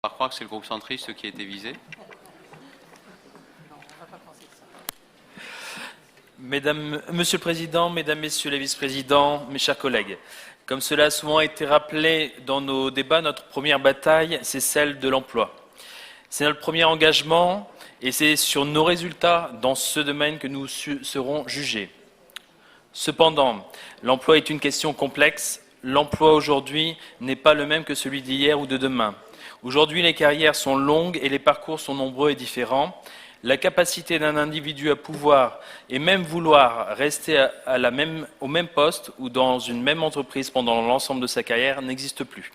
Par croire que c'est le groupe centriste qui a été visé. Monsieur le Président, Mesdames, Messieurs les vice-présidents, mes chers collègues, comme cela a souvent été rappelé dans nos débats, notre première bataille, c'est celle de l'emploi. C'est notre premier engagement et c'est sur nos résultats dans ce domaine que nous serons jugés. Cependant, l'emploi est une question complexe. L'emploi aujourd'hui n'est pas le même que celui d'hier ou de demain. Aujourd'hui, les carrières sont longues et les parcours sont nombreux et différents. La capacité d'un individu à pouvoir et même vouloir rester au même poste ou dans une même entreprise pendant l'ensemble de sa carrière n'existe plus.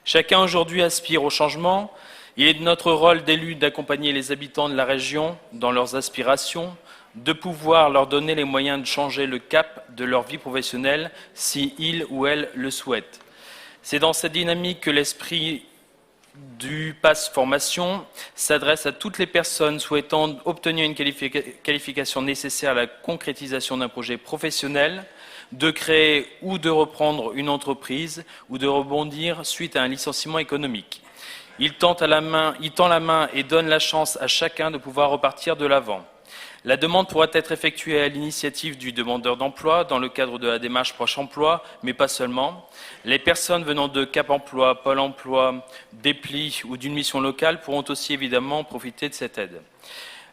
Chacun aujourd'hui aspire au changement. Il est de notre rôle d'élus d'accompagner les habitants de la région dans leurs aspirations, de pouvoir leur donner les moyens de changer le cap de leur vie professionnelle si ils ou elles le souhaitent. C'est dans cette dynamique que l'esprit du Pass Formation s'adresse à toutes les personnes souhaitant obtenir une qualification nécessaire à la concrétisation d'un projet professionnel, de créer ou de reprendre une entreprise ou de rebondir suite à un licenciement économique. Il tend la main et donne la chance à chacun de pouvoir repartir de l'avant. La demande pourra être effectuée à l'initiative du demandeur d'emploi dans le cadre de la démarche Proche Emploi, mais pas seulement. Les personnes venant de Cap Emploi, Pôle Emploi, d'EPLI ou d'une mission locale pourront aussi évidemment profiter de cette aide.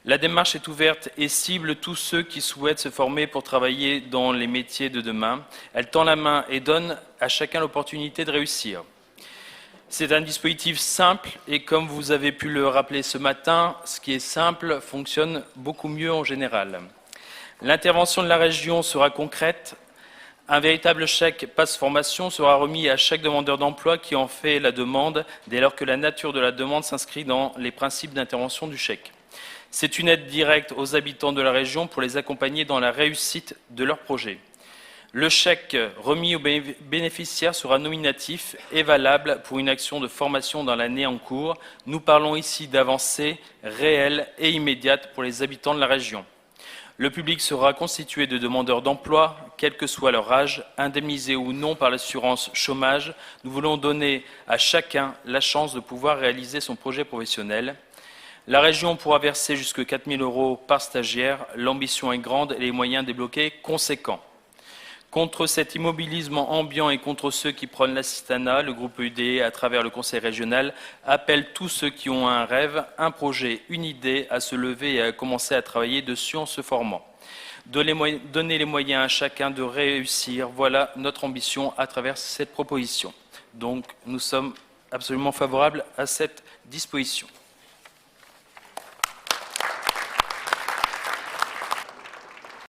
La démarche est ouverte et cible tous ceux qui souhaitent se former pour travailler dans les métiers de demain. Elle tend la main et donne à chacun l'opportunité de réussir. C'est un dispositif simple et comme vous avez pu le rappeler ce matin, ce qui est simple fonctionne beaucoup mieux en général. L'intervention de la région sera concrète. Un véritable chèque Pass Formation sera remis à chaque demandeur d'emploi qui en fait la demande dès lors que la nature de la demande s'inscrit dans les principes d'intervention du chèque. C'est une aide directe aux habitants de la région pour les accompagner dans la réussite de leur projet. Le chèque remis aux bénéficiaires sera nominatif et valable pour une action de formation dans l'année en cours. Nous parlons ici d'avancées réelles et immédiates pour les habitants de la région. Le public sera constitué de demandeurs d'emploi, quel que soit leur âge, indemnisés ou non par l'assurance chômage. Nous voulons donner à chacun la chance de pouvoir réaliser son projet professionnel. La région pourra verser jusqu'à 4 000 € par stagiaire. L'ambition est grande et les moyens débloqués conséquents. Contre cet immobilisme ambiant et contre ceux qui prônent l'assistanat, le groupe UDE, à travers le conseil régional, appelle tous ceux qui ont un rêve, un projet, une idée, à se lever et à commencer à travailler dessus en se formant. Donner les moyens à chacun de réussir, voilà notre ambition à travers cette proposition. Donc nous sommes absolument favorables à cette disposition.